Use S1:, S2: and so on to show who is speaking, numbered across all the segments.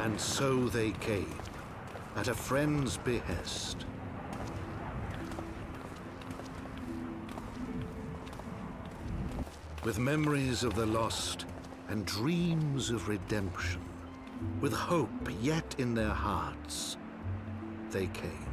S1: And so they came, at a friend's behest. With memories of the lost and dreams of redemption, with hope yet in their hearts, they came.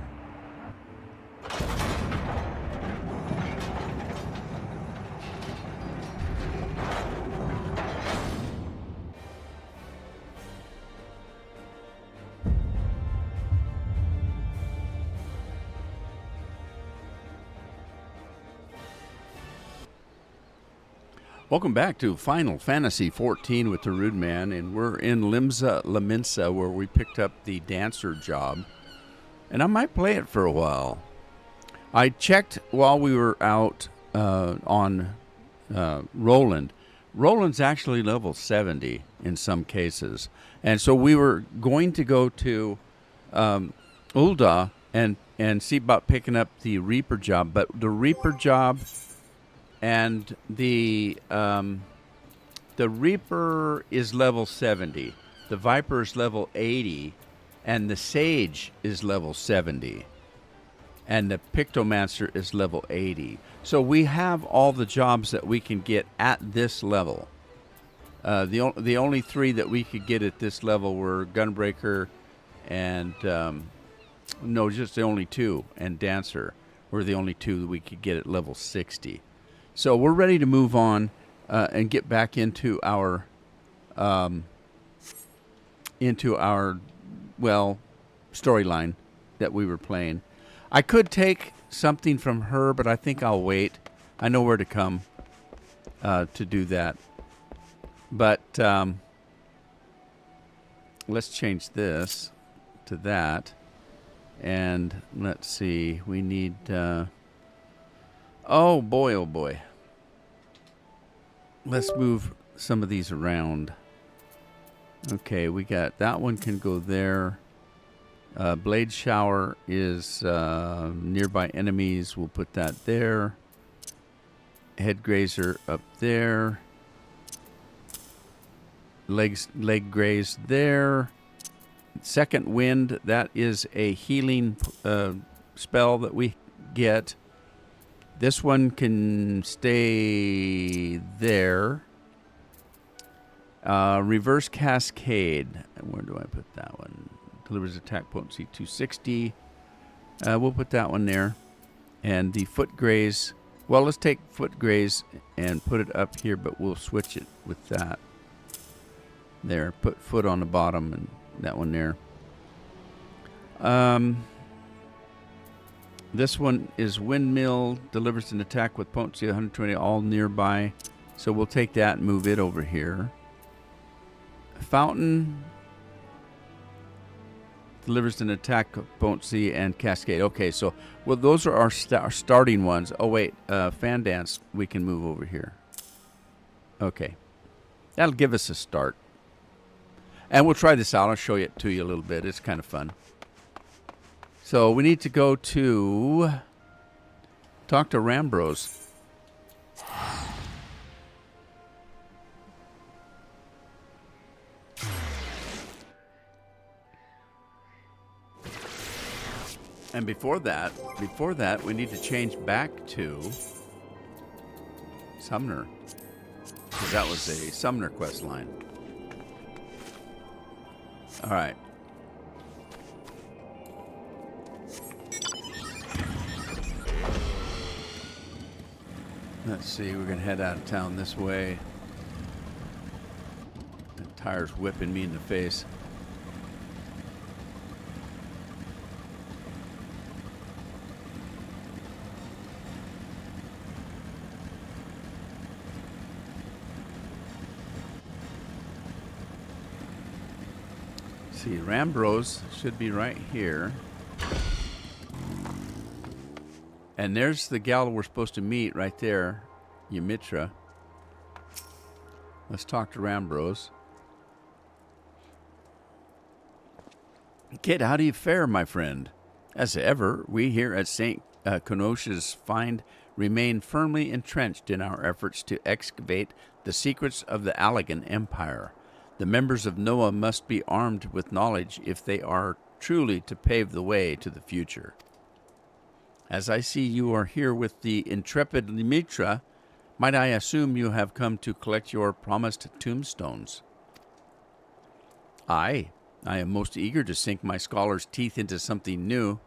S2: Welcome back to Final Fantasy XIV with the Rude Man, and we're in Limsa Laminsa, where we picked up the dancer job, and I might play it for a while. I checked while we were out on Roland. Roland's actually level 70 in some cases, and so we were going to go to Ul'dah and see about picking up the Reaper job, but the Reaper job and the Reaper is level 70, the Viper is level 80, and the Sage is level 70, and the Pictomancer is level 80. So we have all the jobs that we can get at this level. The only three that we could get at this level were Gunbreaker and no, just the only two, and Dancer were the only two that we could get at level 60. So we're ready to move on and get back into our storyline that we were playing. I could take something from her, but I think I'll wait. I know where to come to do that. But let's change this to that. And let's see. We need... oh boy. Let's move some of these around. Okay, we got that one can go there. Blade Shower is nearby enemies. We'll put that there. Head Grazer up there. Leg Graze there. Second Wind, that is a healing spell that we get. This one can stay there. Reverse Cascade. Where do I put that one? Delivers attack potency 260. We'll put that one there. And the Foot Graze. Well, let's take Foot Graze and put it up here, but we'll switch it with that. There. Put Foot on the bottom and that one there. This one is Windmill, delivers an attack with potency 120, all nearby. So we'll take that and move it over here. Fountain delivers an attack, potency, and cascade. Okay, so well, those are our starting ones. Oh wait, Fan Dance we can move over here. Okay, that'll give us a start. And we'll try this out. I'll show it to you a little bit. It's kind of fun. So we need to go to talk to Rambros. And before that, we need to change back to Sumner, because that was a Sumner quest line. All right. Let's see, we're going to head out of town this way. The tire's whipping me in the face. See, Rambros should be right here. And there's the gal we're supposed to meet right there, Ymitra. Let's talk to Rambros. Kid, how do you fare, my friend? As ever, we here at St. Kenosha's Find remain firmly entrenched in our efforts to excavate the secrets of the Allegan Empire. The members of Noah must be armed with knowledge if they are truly to pave the way to the future. As I see you are here with the intrepid Lemitra, might I assume you have come to collect your promised tombstones? Aye, I am most eager to sink my scholar's teeth into something new.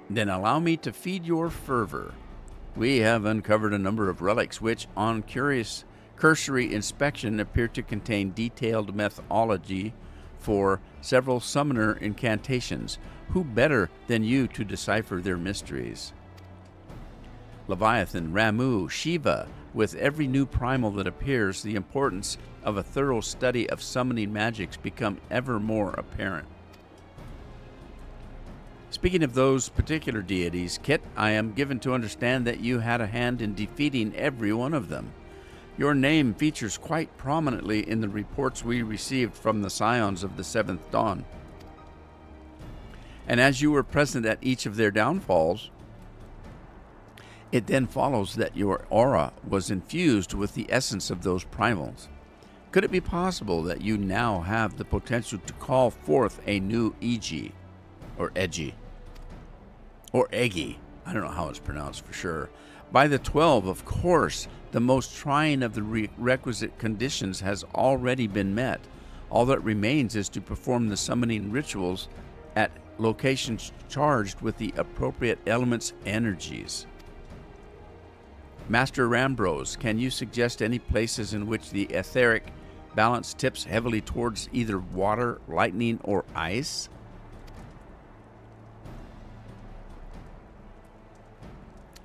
S2: Then allow me to feed your fervor. We have uncovered a number of relics which, on cursory inspection, appear to contain detailed methodology for several summoner incantations. Who better than you to decipher their mysteries? Leviathan, Ramu, Shiva, with every new primal that appears, the importance of a thorough study of summoning magics become ever more apparent. Speaking of those particular deities, Kit, I am given to understand that you had a hand in defeating every one of them. Your name features quite prominently in the reports we received from the Scions of the Seventh Dawn. And as you were present at each of their downfalls, it then follows that your aura was infused with the essence of those primals. Could it be possible that you now have the potential to call forth a new Egi, or Egi, or Egi? I don't know how it's pronounced for sure. By the 12, of course, the most trying of the requisite conditions has already been met. All that remains is to perform the summoning rituals at locations charged with the appropriate element's energies. Master Rambros, can you suggest any places in which the etheric balance tips heavily towards either water, lightning, or ice?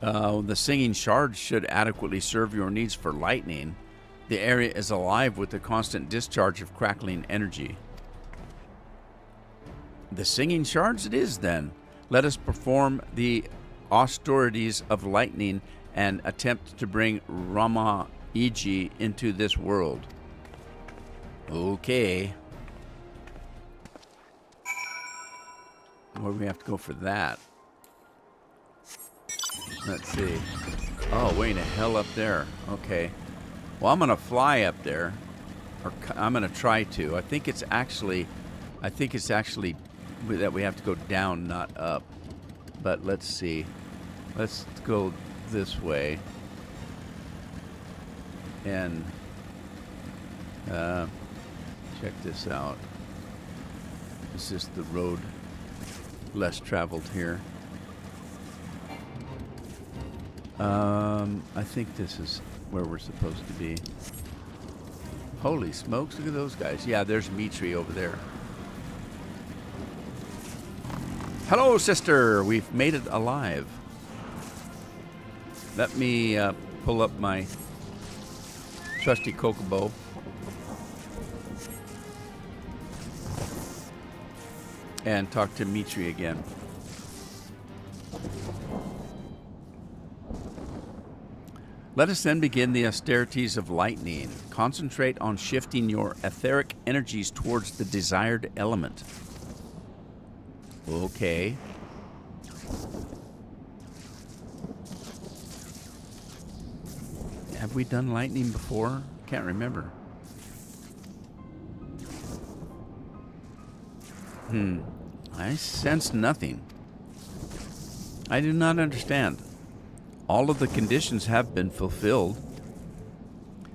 S2: The singing shards should adequately serve your needs for lightning. The area is alive with the constant discharge of crackling energy. The singing shards it is, then. Let us perform the austerities of lightning and attempt to bring Rama Iji into this world. Okay. Where do we have to go for that? Let's see. Oh, way the hell up there. Okay. Well, I'm going to fly up there. Or I'm going to try to. I think it's actually that we have to go down, not up. But let's see. Let's go this way. And check this out. This is the road less traveled here. I think this is where we're supposed to be. Holy smokes, look at those guys. Yeah, there's Mitri over there. Hello, sister. We've made it alive. Let me pull up my trusty Kokobo. And talk to Mitri again. Let us then begin the austerities of lightning. Concentrate on shifting your etheric energies towards the desired element. Okay. Have we done lightning before? Can't remember. I sense nothing. I do not understand. All of the conditions have been fulfilled.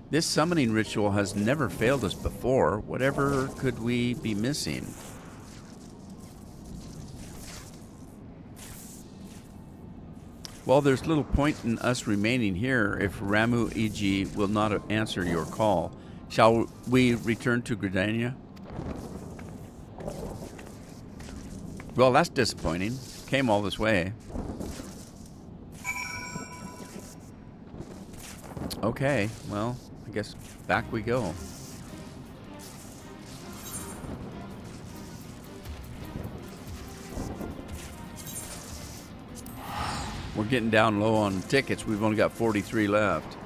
S2: This summoning ritual has never failed us before. Whatever could we be missing? Well, there's little point in us remaining here if Ramu Iji will not answer your call. Shall we return to Gridania? Well, that's disappointing. Came all this way. Okay, well, I guess back we go. We're getting down low on tickets. We've only got 43 left.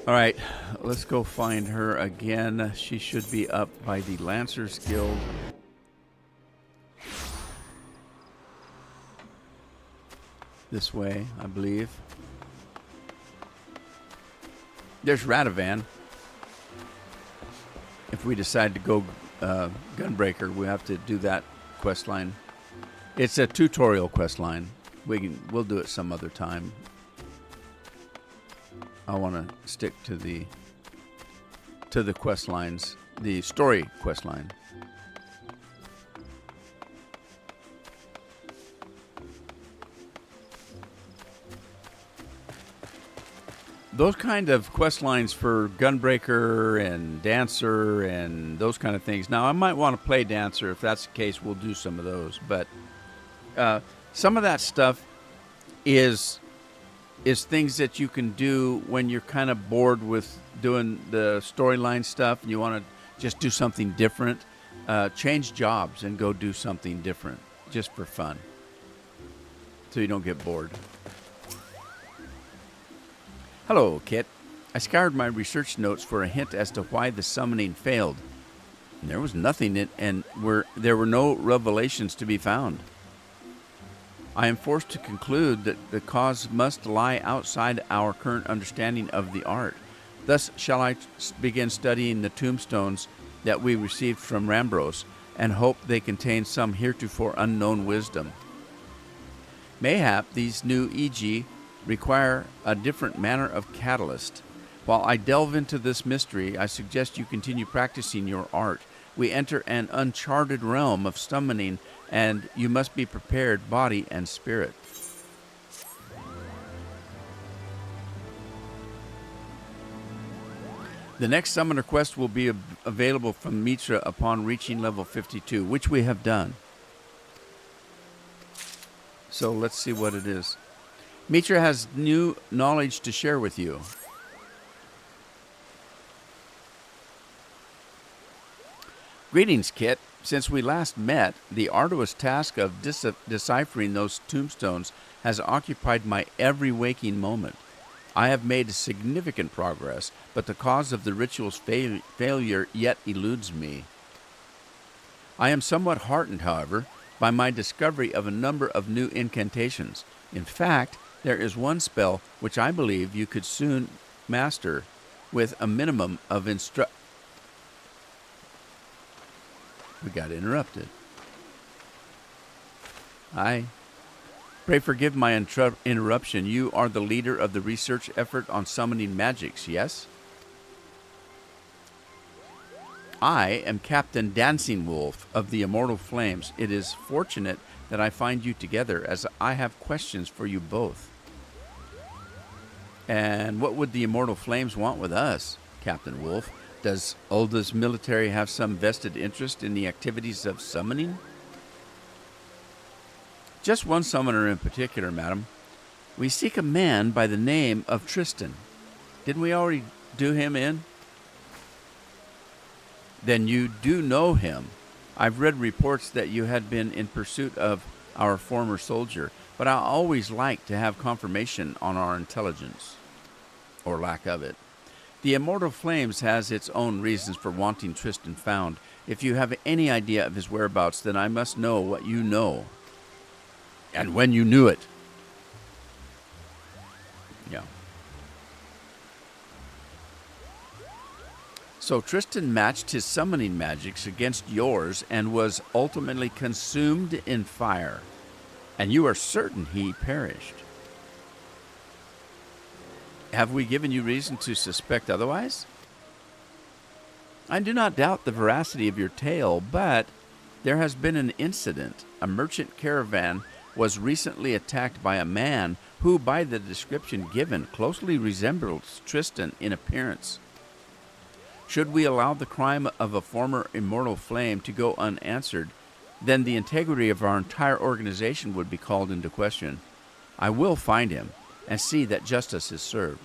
S2: All right, let's go find her again. She should be up by the Lancers Guild. this way, I believe. There's Radovan. If we decide to go Gunbreaker, we have to do that quest line. It's a tutorial quest line. We'll do it some other time. I want to stick to the quest lines, the story quest line. Those kind of quest lines for Gunbreaker and Dancer and those kind of things. Now, I might want to play Dancer. If that's the case, we'll do some of those. But some of that stuff is things that you can do when you're kind of bored with doing the storyline stuff and you want to just do something different. Change jobs and go do something different just for fun so you don't get bored. Hello, Kit. I scoured my research notes for a hint as to why the summoning failed. And there was nothing there were no revelations to be found. I am forced to conclude that the cause must lie outside our current understanding of the art. Thus shall I begin studying the tombstones that we received from Rambros and hope they contain some heretofore unknown wisdom. Mayhap these new E.G. require a different manner of catalyst. While I delve into this mystery, I suggest you continue practicing your art. We enter an uncharted realm of summoning, and you must be prepared, body and spirit. The next summoner quest will be available from Mitra upon reaching level 52, which we have done. So let's see what it is. Mitra has new knowledge to share with you. Greetings, Kit. Since we last met, the arduous task of deciphering those tombstones has occupied my every waking moment. I have made significant progress, but the cause of the ritual's failure yet eludes me. I am somewhat heartened, however, by my discovery of a number of new incantations. In fact, there is one spell which I believe you could soon master with a minimum of We got interrupted. Pray forgive my interruption. You are the leader of the research effort on summoning magics, yes? I am Captain Dancing Wolf of the Immortal Flames. It is fortunate that I find you together, as I have questions for you both. And what would the Immortal Flames want with us, Captain Wolf? Does Ulda's military have some vested interest in the activities of summoning? Just one summoner in particular, madam. We seek a man by the name of Tristan. Didn't we already do him in? Then you do know him. I've read reports that you had been in pursuit of our former soldier, but I always like to have confirmation on our intelligence, or lack of it. The Immortal Flames has its own reasons for wanting Tristan found. If you have any idea of his whereabouts, then I must know what you know, and when you knew it. Yeah. So Tristan matched his summoning magics against yours and was ultimately consumed in fire. And you are certain he perished. Have we given you reason to suspect otherwise? I do not doubt the veracity of your tale, but there has been an incident. A merchant caravan was recently attacked by a man who, by the description given, closely resembles Tristan in appearance. Should we allow the crime of a former Immortal Flame to go unanswered, then the integrity of our entire organization would be called into question. I will find him and see that justice is served.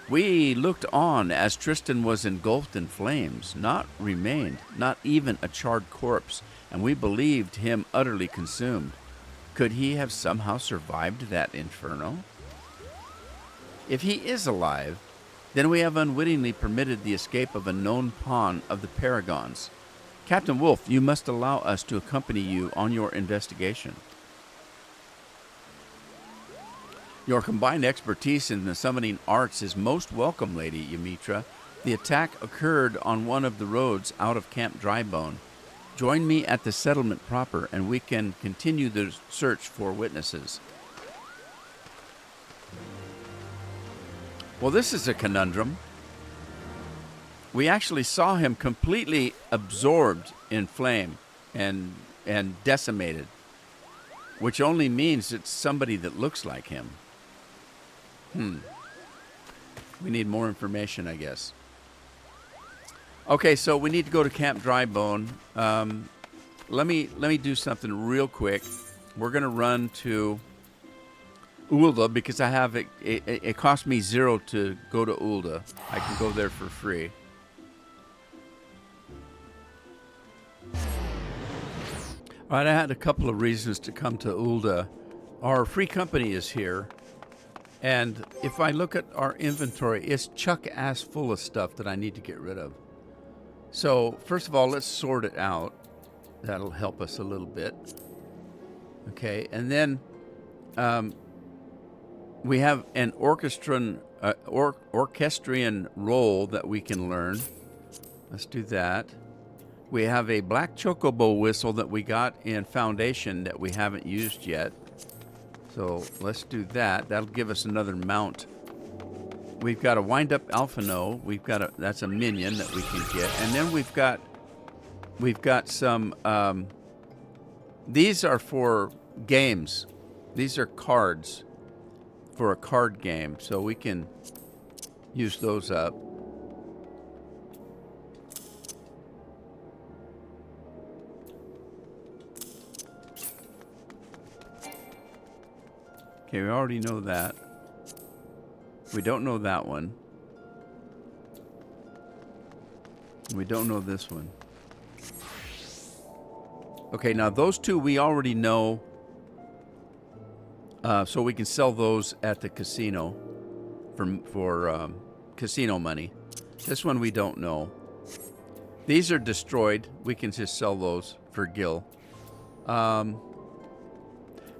S2: We looked on as Tristan was engulfed in flames, not remained, not even a charred corpse, and we believed him utterly consumed. Could he have somehow survived that inferno? If he is alive, then we have unwittingly permitted the escape of a known pawn of the Paragons. Captain Wolf, you must allow us to accompany you on your investigation. Your combined expertise in the summoning arts is most welcome, Lady Ymitra. The attack occurred on one of the roads out of Camp Drybone. Join me at the settlement proper, and we can continue the search for witnesses. Well, this is a conundrum. We actually saw him completely absorbed in flame and decimated, which only means it's somebody that looks like him. We need more information, I guess. Okay, so we need to go to Camp Drybone. Let me do something real quick. We're gonna run to Ulda because I have it cost me 0 to go to Ulda. I can go there for free. All right, I had a couple of reasons to come to Ulda. Our free company is here, and if I look at our inventory, it's chuck-ass full of stuff that I need to get rid of. So, first of all, let's sort it out. That'll help us a little bit. Okay, and then we have an orchestrion role that we can learn. Let's do that. We have a black chocobo whistle that we got in Foundation that we haven't used yet. So let's do that. That'll give us another mount. We've got a wind-up Alphino. That's a minion that we can get. And then we've got some, these are for games. These are cards for a card game. So we can use those up. Okay, we already know that. We don't know that one. We don't know this one. Okay, now those two we already know. So we can sell those at the casino for casino money. This one we don't know. These are destroyed. We can just sell those for gil. And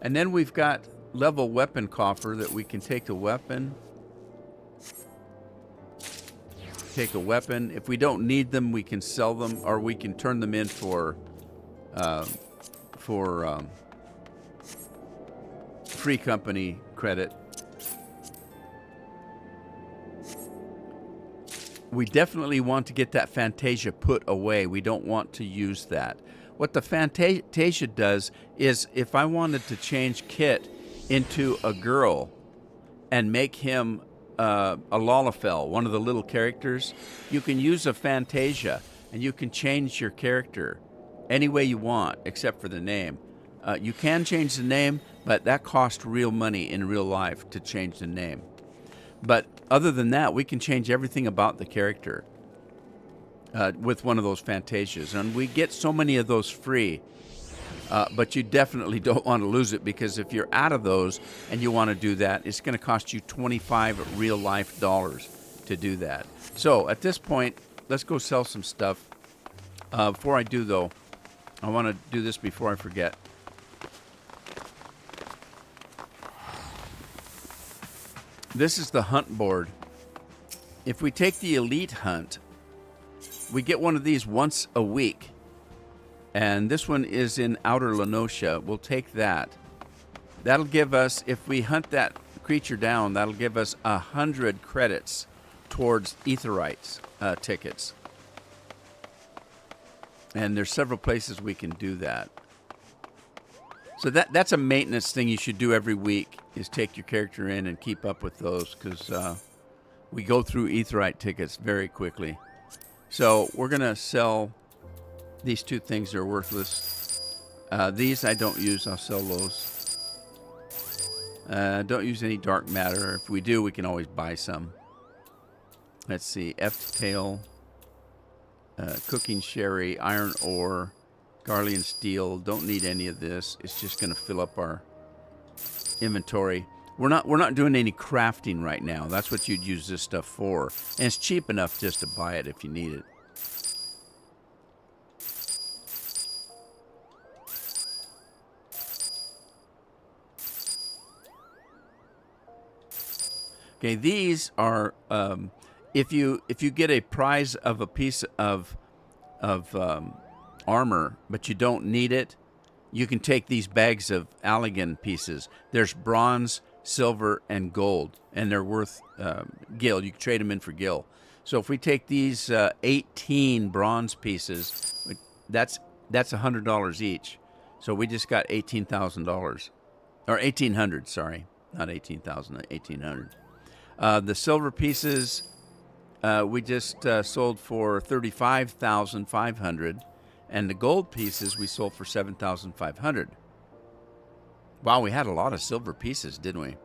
S2: then we've got level weapon coffer that we can take a weapon. Take a weapon. If we don't need them, we can sell them, or we can turn them in for free company credit. We definitely want to get that Fantasia put away. We don't want to use that. What the Fantasia does is, if I wanted to change Kit into a girl and make him a Lalafell, one of the little characters, you can use a Fantasia and you can change your character any way you want except for the name. You can change the name, but that costs real money in real life to change the name. But other than that, we can change everything about the character with one of those Fantasias. And we get so many of those free. But you definitely don't want to lose it, because if you're out of those and you want to do that, it's going to cost you 25 real life dollars to do that. So at this point, let's go sell some stuff. Before I do, though, I want to do this before I forget. This is the hunt board. If we take the elite hunt, we get one of these once a week. And this one is in Outer Lenosha. We'll take that. That'll give us, if we hunt that creature down, that'll give us 100 credits towards Aetherites tickets. And there's several places we can do that. So that's a maintenance thing you should do every week, is take your character in and keep up with those, because we go through Aetherite tickets very quickly. So we're going to sell... These two things are worthless. These I don't use. I'll sell those. Don't use any dark matter. If we do, we can always buy some. Let's see. F-tail, cooking sherry, iron ore, Garlean steel. Don't need any of this. It's just going to fill up our inventory. We're not doing any crafting right now. That's what you'd use this stuff for. And it's cheap enough just to buy it if you need it. Okay, these are if you get a prize of a piece of armor, but you don't need it, you can take these bags of Allegan pieces. There's bronze, silver, and gold, and they're worth gil. You can trade them in for gil. So if we take these 18 bronze pieces, that's $100 each. So we just got $18,000, or 1,800. Sorry, not 18,000, 1,800. The silver pieces we just sold for 35,500. And the gold pieces we sold for 7,500. Wow, we had a lot of silver pieces, didn't we?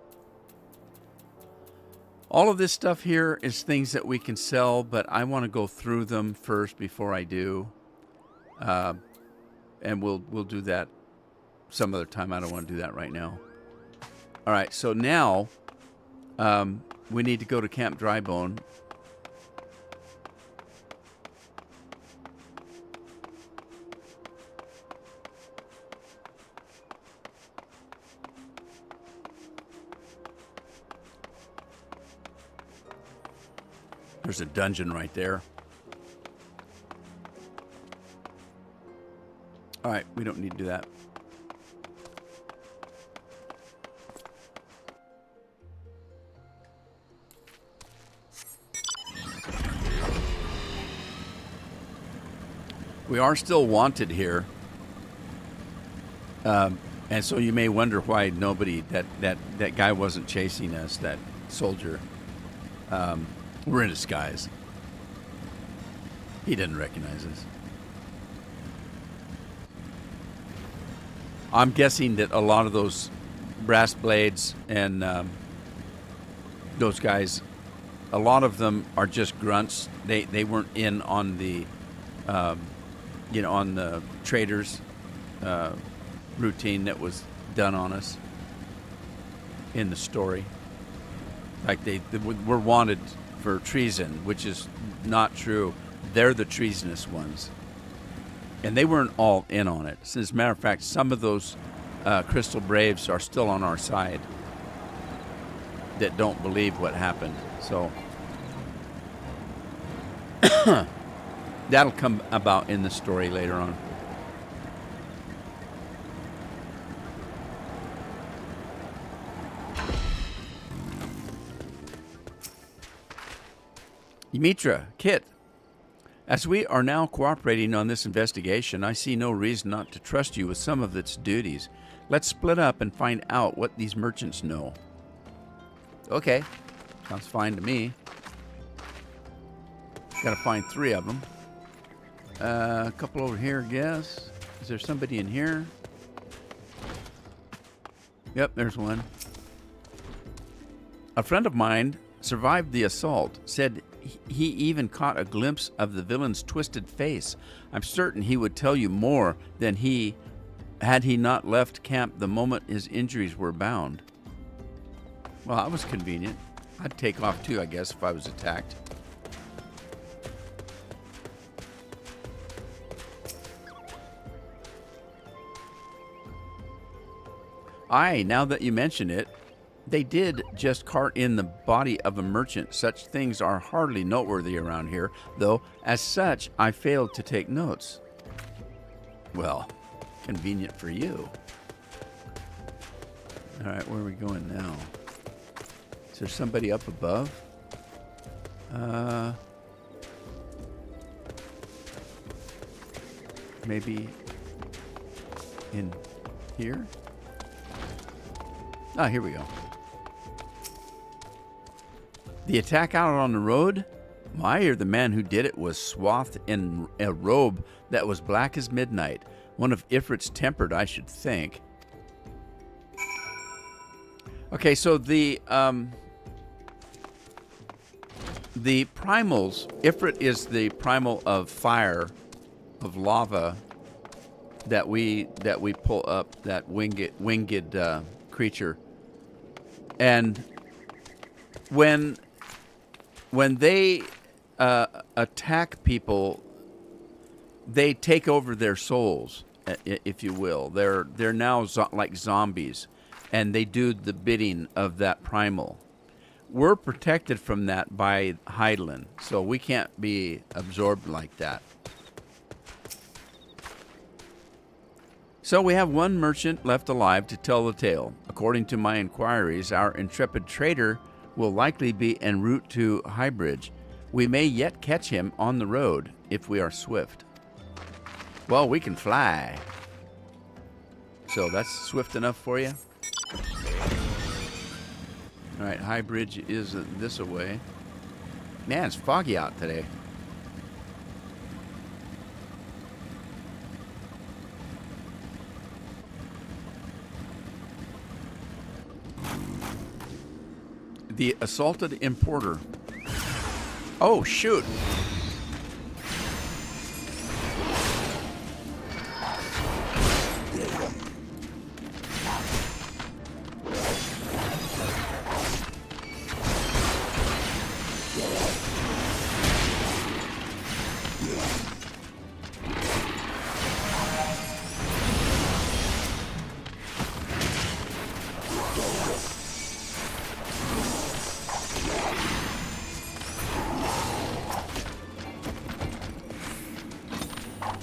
S2: All of this stuff here is things that we can sell, but I want to go through them first before I do. And we'll do that some other time. I don't want to do that right now. All right, so now we need to go to Camp Drybone. There's a dungeon right there. All right, we don't need to do that. We are still wanted here. And so you may wonder why nobody, that guy wasn't chasing us, that soldier. We're in disguise. He didn't recognize us. I'm guessing that a lot of those brass blades and those guys, a lot of them are just grunts. They weren't in on the, on the traders routine that was done on us in the story. Like they were wanted for treason, which is not true. They're the treasonous ones. And they weren't all in on it. As a matter of fact, some of those Crystal Braves are still on our side that don't believe what happened. So that'll come about in the story later on. Mitra, Kit, as we are now cooperating on this investigation, I see no reason not to trust you with some of its duties. Let's split up and find out what these merchants know. Okay, sounds fine to me. Gotta find 3 of them. A couple over here, I guess. Is there somebody in here? Yep, there's one. A friend of mine survived the assault, said he even caught a glimpse of the villain's twisted face. I'm certain he would tell you more than he had he not left camp the moment his injuries were bound. Well, that was convenient. I'd take off too, I guess, if I was attacked. Aye, now that you mention it, they did just cart in the body of a merchant. Such things are hardly noteworthy around here, though as such I failed to take notes. Well, convenient for you. All right, where are we going now? Is there somebody up above? Maybe in here? Ah, here we go. The attack out on the road? My ear, the man who did it was swathed in a robe that was black as midnight. One of Ifrit's tempered, I should think. Okay, so the primals, Ifrit is the primal of fire, of lava that we pull up, that winged creature. And when they attack people, they take over their souls, if you will. They're now like zombies, and they do the bidding of that primal. we're protected from that by Hydaelyn, so we can't be absorbed like that. So we have one merchant left alive to tell the tale. According to my inquiries, our intrepid trader will likely be en route to Highbridge. We may yet catch him on the road if we are swift. Well, we can fly. So that's swift enough for you? All right, Highbridge is this away. Man, it's foggy out today. The assaulted importer. Oh, shoot.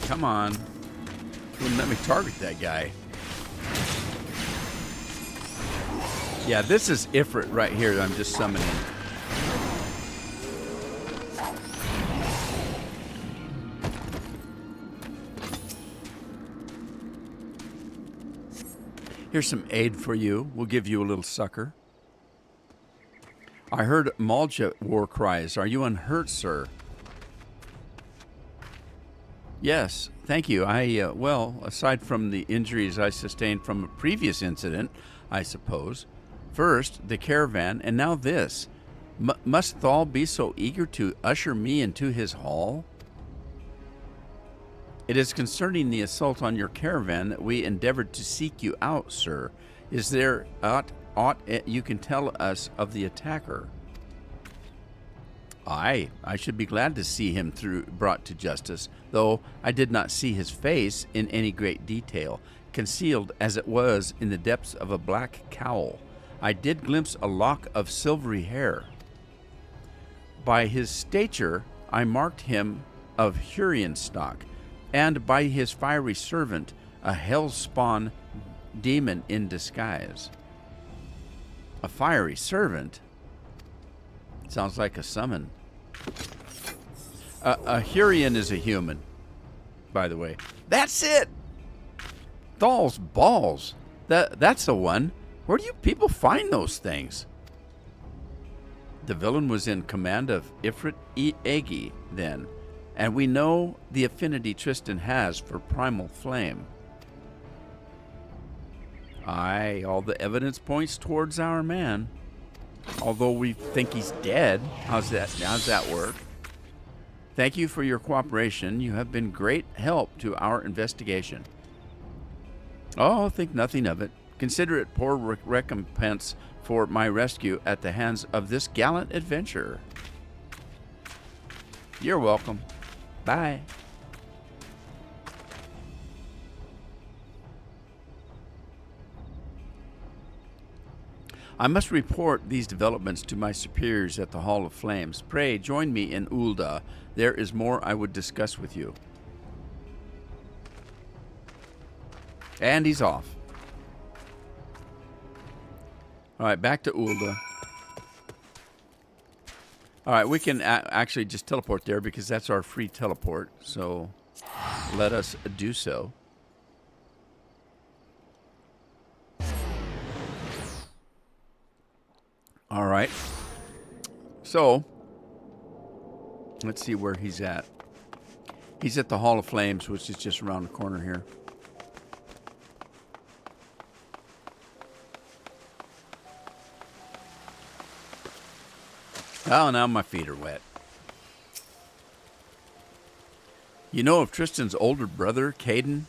S2: Come on. Wouldn't let me target that guy. Yeah, this is Ifrit right here that I'm just summoning. Here's some aid for you. We'll give you a little succor. I heard Malja war cries. Are you unhurt, sir? Yes, thank you. Well, aside from the injuries I sustained from a previous incident, I suppose. First, the caravan, and now this. Must Thal be so eager to usher me into his hall? It is concerning the assault on your caravan that we endeavored to seek you out, sir. Is there aught you can tell us of the attacker? Aye, I should be glad to see him brought to justice, though I did not see his face in any great detail, concealed as it was in the depths of a black cowl. I did glimpse a lock of silvery hair. By his stature, I marked him of Hurrian stock, and by his fiery servant, a hell-spawn demon in disguise. A fiery servant? Sounds like a summon. A Hurrian is a human, by the way. That's it! Thal's balls. That's the one. Where do you people find those things? The villain was in command of Ifrit Egi then, and we know the affinity Tristan has for primal flame. Aye, all the evidence points towards our man. Although we think he's dead. How's that work? Thank you for your cooperation. You have been great help to our investigation. Oh, think nothing of it. Consider it poor recompense for my rescue at the hands of this gallant adventurer. You're welcome. Bye. I must report these developments to my superiors at the Hall of Flames. Pray join me in Ul'dah. There is more I would discuss with you. And he's off. All right, back to Ul'dah. All right, we can actually just teleport there because that's our free teleport. So let us do so. All right. So let's see where he's at. He's at the Hall of Flames, which is just around the corner here. Oh, now my feet are wet. You know of Tristan's older brother, Caden?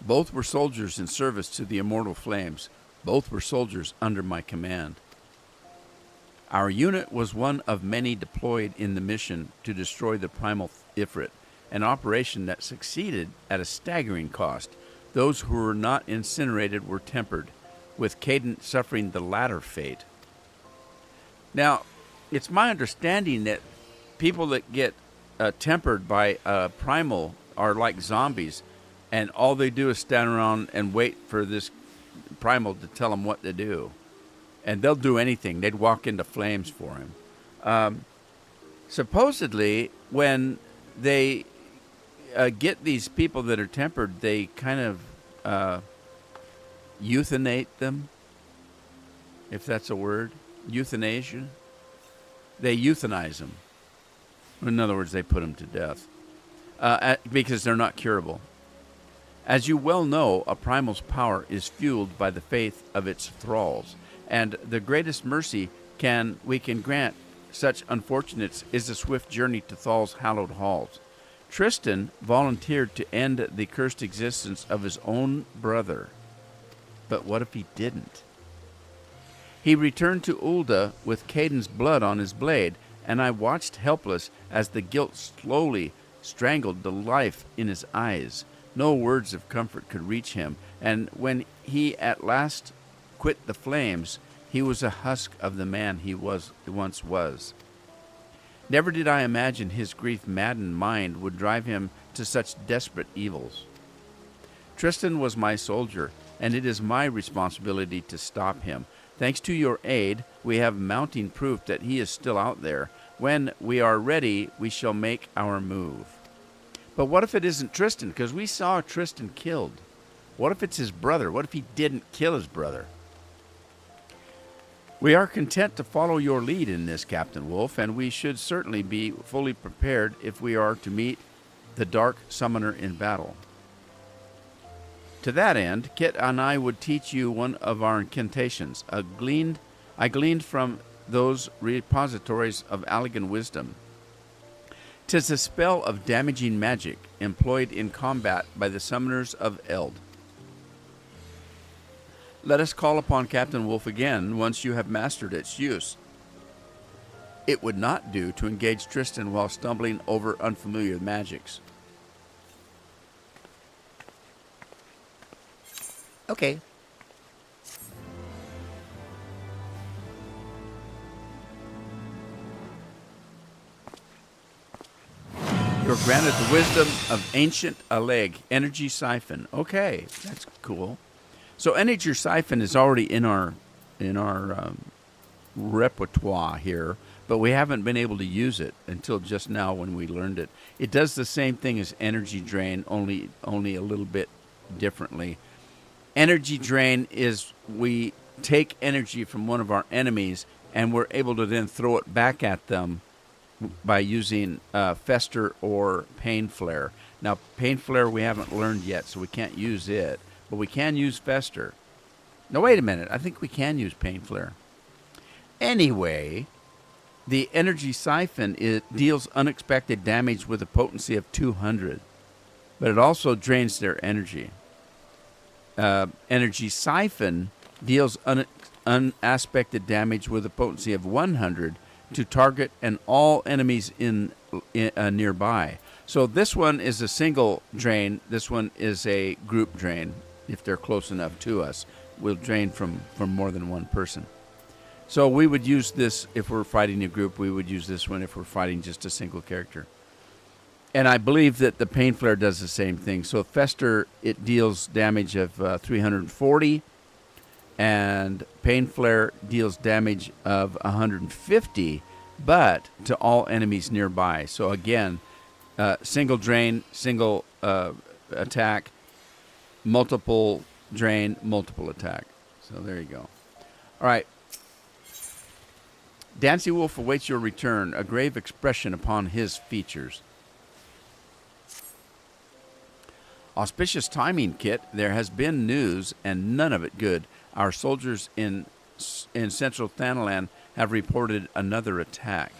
S2: Both were soldiers in service to the Immortal Flames. Both were soldiers under my command. Our unit was one of many deployed in the mission to destroy the primal Ifrit, an operation that succeeded at a staggering cost. Those who were not incinerated were tempered, with Caden suffering the latter fate. Now, it's my understanding that people that get tempered by primal are like zombies, and all they do is stand around and wait for this primal to tell them what to do. And they'll do anything. They'd walk into flames for him. Supposedly, when they get these people that are tempered, they kind of euthanate them, if that's a word. Euthanasia. They euthanize them. In other words, they put them to death because they're not curable. As you well know, a primal's power is fueled by the faith of its thralls, and the greatest mercy we can grant such unfortunates is a swift journey to Thal's hallowed halls. Tristan volunteered to end the cursed existence of his own brother. But what if he didn't? He returned to Ulda with Caden's blood on his blade, and I watched helpless as the guilt slowly strangled the life in his eyes. No words of comfort could reach him, and when he at last quit the flames, he was a husk of the man he once was. Never did I imagine his grief-maddened mind would drive him to such desperate evils. Tristan was my soldier, and it is my responsibility to stop him. Thanks to your aid, we have mounting proof that he is still out there. When we are ready, we shall make our move. But what if it isn't Tristan? Because we saw Tristan killed. What if it's his brother? What if he didn't kill his brother? We are content to follow your lead in this, Captain Wolf, and we should certainly be fully prepared if we are to meet the Dark Summoner in battle. To that end, Kit and I would teach you one of our incantations. I gleaned from those repositories of Allegan wisdom. 'Tis a spell of damaging magic employed in combat by the summoners of Eld. Let us call upon Captain Wolf again once you have mastered its use. It would not do to engage Tristan while stumbling over unfamiliar magics.
S3: Okay.
S2: You're granted the wisdom of Ancient Alleg, Energy Siphon. Okay, that's cool. So Energy Siphon is already in our repertoire here, but we haven't been able to use it until just now when we learned it. It does the same thing as Energy Drain, only a little bit differently. Energy Drain is we take energy from one of our enemies and we're able to then throw it back at them by using Fester or Pain Flare. Now, Pain Flare we haven't learned yet, so we can't use it. But we can use Fester. No, wait a minute. I think we can use Pain Flare. Anyway, the Energy Siphon deals unexpected damage with a potency of 200. But it also drains their energy. Energy Siphon deals unaspected damage with a potency of 100 to target and all enemies in nearby. So this one is a single drain. This one is a group drain. If they're close enough to us, we'll drain from more than one person. So we would use this if we're fighting a group. We would use this one if we're fighting just a single character. And I believe that the Pain Flare does the same thing. So Fester, it deals damage of 340, and Pain Flare deals damage of 150, but to all enemies nearby. So again, single drain, single attack, multiple drain, multiple attack. So there you go. All right. Dancy Wolf awaits your return, a grave expression upon his features. Auspicious timing, Kit. There has been news, and none of it good. Our soldiers in central Thanalan have reported another attack.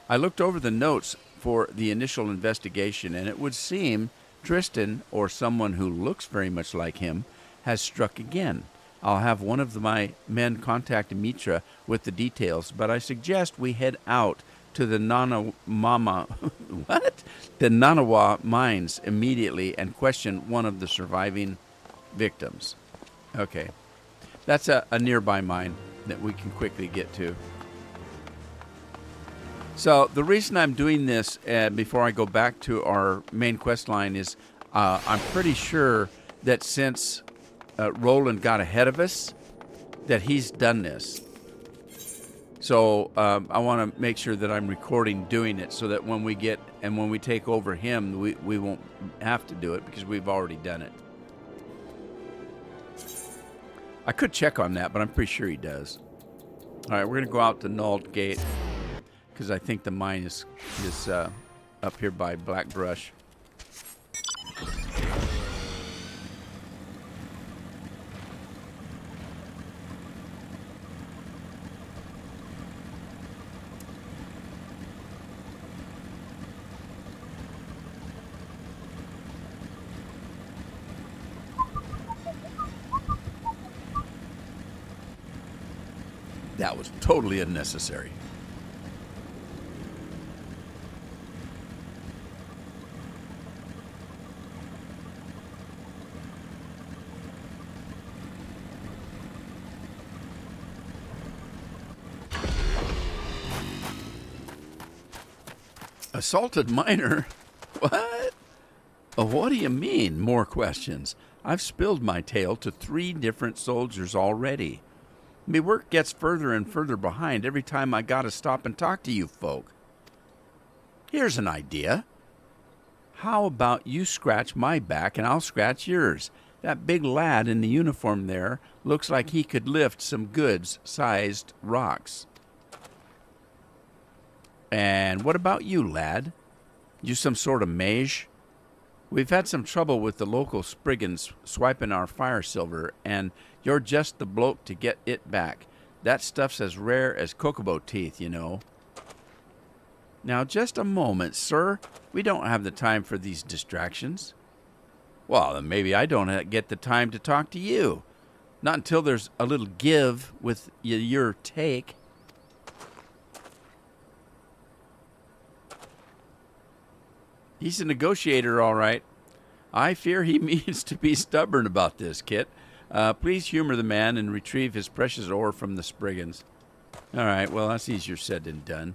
S2: I looked over the notes for the initial investigation, and it would seem Tristan, or someone who looks very much like him, has struck again. I'll have one of my men contact Mitra with the details, but I suggest we head out to the the Nanawa mines immediately and question one of the surviving victims. Okay. That's a nearby mine that we can quickly get to. So the reason I'm doing this before I go back to our main quest line is I'm pretty sure that since Roland got ahead of us, that he's done this. So I want to make sure that I'm recording doing it so that when we take over him, we won't have to do it because we've already done it. I could check on that, but I'm pretty sure he does. All right, we're going to go out to Nulled Gate because I think the mine is up here by Black Brush. That was totally unnecessary. Assaulted miner? What? Oh, what do you mean? More questions. I've spilled my tale to 3 different soldiers already. Me work gets further and further behind every time I gotta stop and talk to you folk. Here's an idea. How about you scratch my back and I'll scratch yours? That big lad in the uniform there looks like he could lift some goods-sized rocks. And what about you, lad? You some sort of mage? We've had some trouble with the local Spriggans swiping our fire silver, and you're just the bloke to get it back. That stuff's as rare as Kokobo teeth, you know. Now, just a moment, sir. We don't have the time for these distractions. Well, then maybe I don't get the time to talk to you. Not until there's a little give with your take. He's a negotiator, all right. I fear he means to be stubborn about this, Kit. Please humor the man and retrieve his precious ore from the Spriggans. All right, well, that's easier said than done.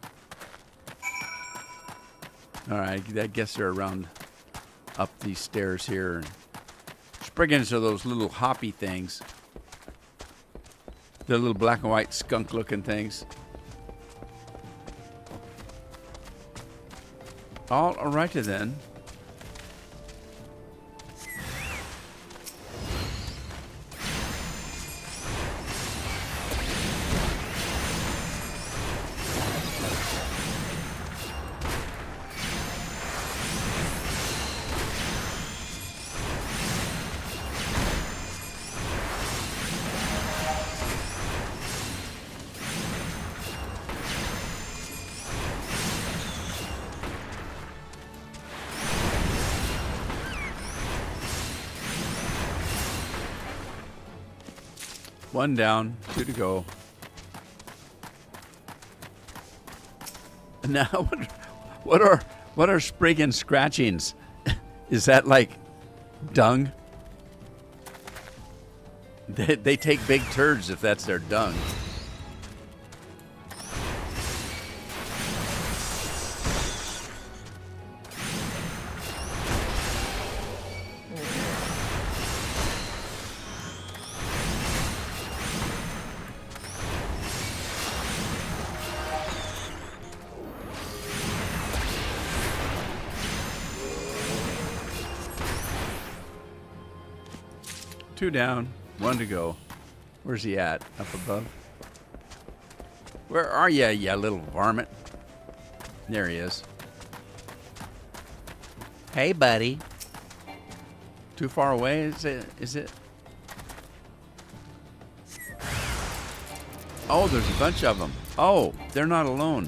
S2: All right, I guess they're around up these stairs here. Spriggans are those little hoppy things. They're little black and white skunk-looking things. All righty then. One down, 2 to go. Now, what are Spriggan scratchings? Is that like dung? They take big turds if that's their dung. Two down, 1 to go. Where's he at? Up above? Where are you, you little varmint? There he is. Hey, buddy. Too far away, is it? Oh, there's a bunch of them. Oh, they're not alone.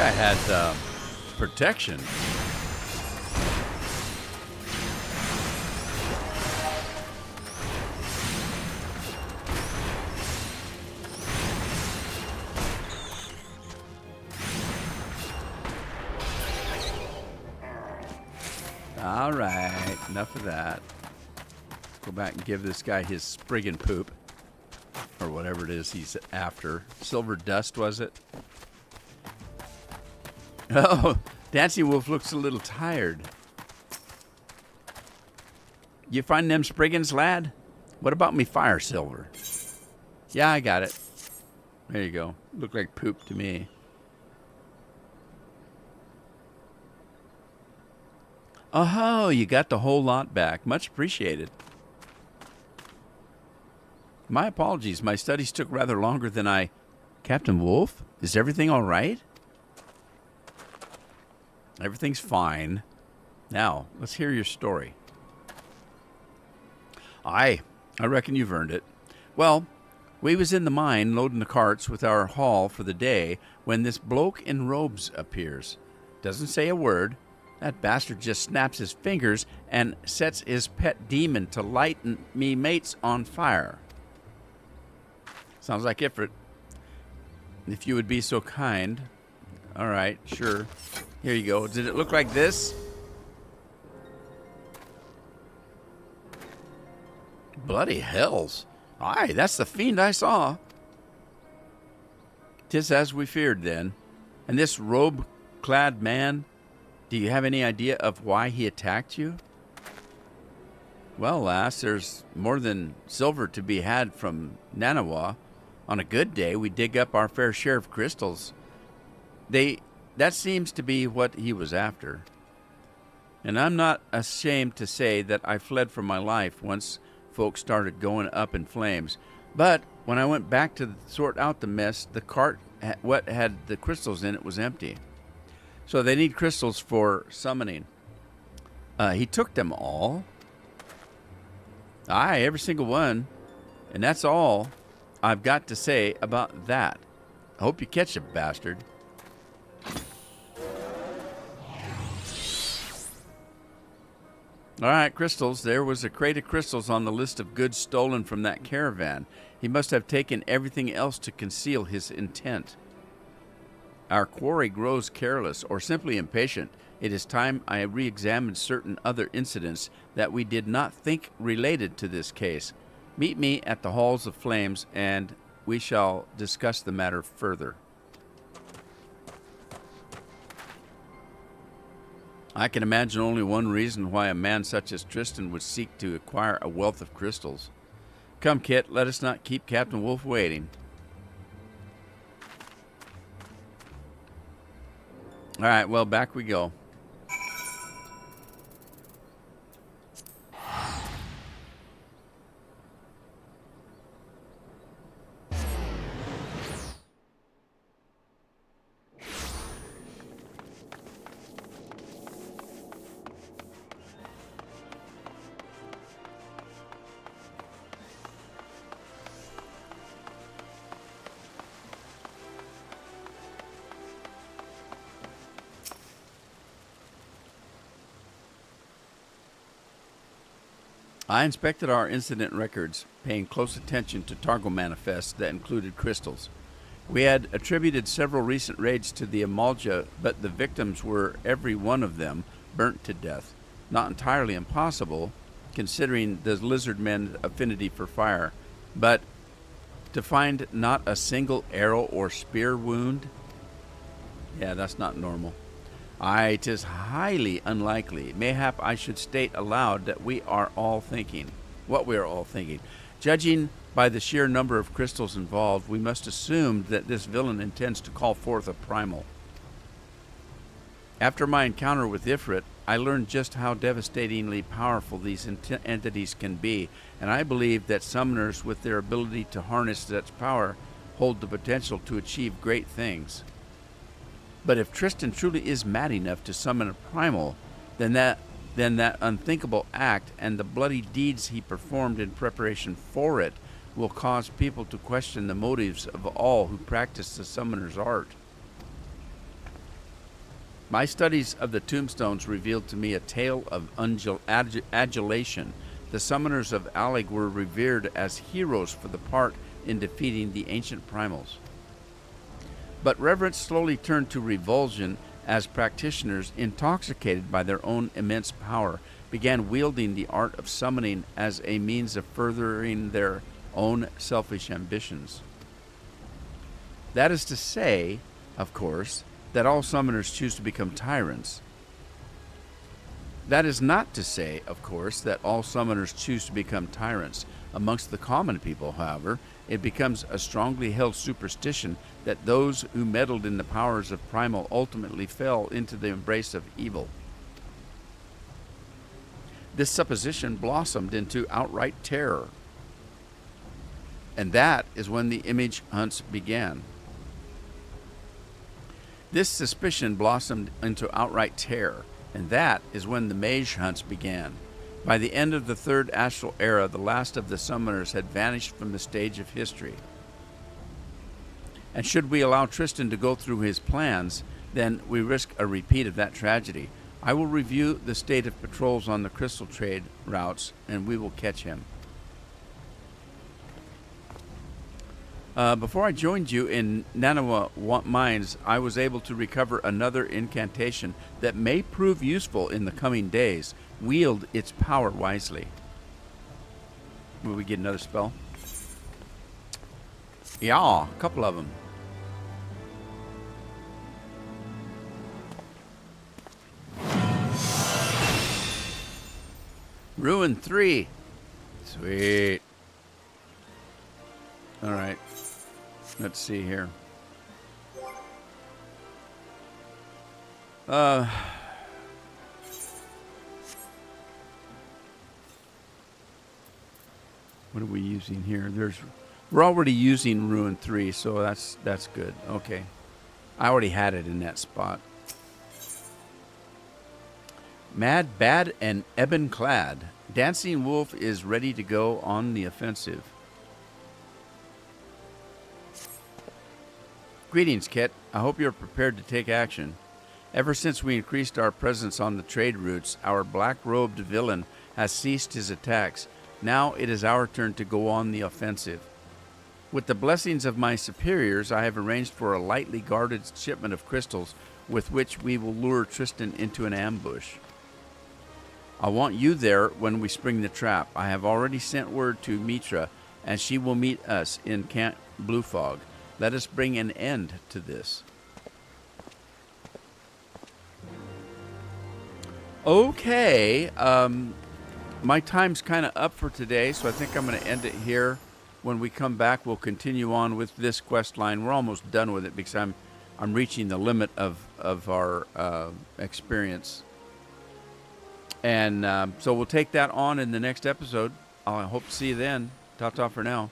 S2: guy had protection. All right, enough of that. Let's go back and give this guy his spriggin' poop. Or whatever it is he's after. Silver dust, was it? Oh, Dancing Wolf looks a little tired. You find them spriggins, lad? What about me fire silver? Yeah, I got it. There you go. Looked like poop to me. Oh, you got the whole lot back. Much appreciated. My apologies. My studies took rather longer than I... Captain Wolf? Is everything all right? Everything's fine. Now, let's hear your story. Aye, I reckon you've earned it. Well, we was in the mine loading the carts with our haul for the day when this bloke in robes appears. Doesn't say a word. That bastard just snaps his fingers and sets his pet demon to light me mates on fire. Sounds like Ifrit. If you would be so kind. All right, sure. Here you go. Did it look like this? Bloody hells. Aye, that's the fiend I saw. 'Tis as we feared then. And this robe-clad man, do you have any idea of why he attacked you? Well, lass, there's more than silver to be had from Nanawa. On a good day, we dig up our fair share of crystals. That seems to be what he was after. And I'm not ashamed to say that I fled for my life once folks started going up in flames. But when I went back to sort out the mess, the cart what had the crystals in it was empty. So they need crystals for summoning. He took them all. Aye, every single one. And that's all I've got to say about that. I hope you catch the bastard. All right, crystals. There was a crate of crystals on the list of goods stolen from that caravan. He must have taken everything else to conceal his intent. Our quarry grows careless or simply impatient. It is time I re-examined certain other incidents that we did not think related to this case. Meet me at the Halls of Flames, and we shall discuss the matter further. I can imagine only one reason why a man such as Tristan would seek to acquire a wealth of crystals. Come, Kit, let us not keep Captain Wolf waiting. All right, well, back we go. I inspected our incident records, paying close attention to Targo manifests that included crystals. We had attributed several recent raids to the Amalja, but the victims were, every one of them, burnt to death. Not entirely impossible, considering the lizard men's affinity for fire, but to find not a single arrow or spear wound? Yeah, that's not normal. Aye, 'tis highly unlikely. Mayhap I should state aloud that what we are all thinking. Judging by the sheer number of crystals involved, we must assume that this villain intends to call forth a primal. After my encounter with Ifrit, I learned just how devastatingly powerful these entities can be, and I believe that summoners with their ability to harness such power hold the potential to achieve great things. But if Tristan truly is mad enough to summon a primal, then that unthinkable act and the bloody deeds he performed in preparation for it will cause people to question the motives of all who practice the summoner's art. My studies of the tombstones revealed to me a tale of adulation. The summoners of Alleg were revered as heroes for the part in defeating the ancient primals. But reverence slowly turned to revulsion as practitioners, intoxicated by their own immense power, began wielding the art of summoning as a means of furthering their own selfish ambitions. That is to say, of course, that all summoners choose to become tyrants. That is not to say, of course, that all summoners choose to become tyrants. Amongst the common people, however, it becomes a strongly held superstition that those who meddled in the powers of Primal ultimately fell into the embrace of evil. This supposition blossomed into outright terror. And that is when the image hunts began. This suspicion blossomed into outright terror, and that is when the mage hunts began. By the end of the third astral era, the last of the summoners had vanished from the stage of history. And should we allow Tristan to go through his plans, then we risk a repeat of that tragedy. I will review the state of patrols on the crystal trade routes, and we will catch him. Before I joined you in Nanawa Mines, I was able to recover another incantation that may prove useful in the coming days. Wield its power wisely. Will we get another spell? Yeah, a couple of them. Ruin 3. Sweet. All right. Let's see here. What are we using here? We're already using Ruin 3, so that's good. Okay. I already had it in that spot. Mad, Bad, and Ebon Clad. Dancing Wolf is ready to go on the offensive. Greetings, Kit. I hope you're prepared to take action. Ever since we increased our presence on the trade routes, our black-robed villain has ceased his attacks. Now it is our turn to go on the offensive. With the blessings of my superiors, I have arranged for a lightly guarded shipment of crystals with which we will lure Tristan into an ambush. I want you there when we spring the trap. I have already sent word to Mitra, and she will meet us in Camp Blue Fog. Let us bring an end to this. Okay, my time's kind of up for today, so I think I'm going to end it here. When we come back, we'll continue on with this quest line. We're almost done with it because I'm reaching the limit of our experience. And so we'll take that on in the next episode. I hope to see you then. Ta-ta for now.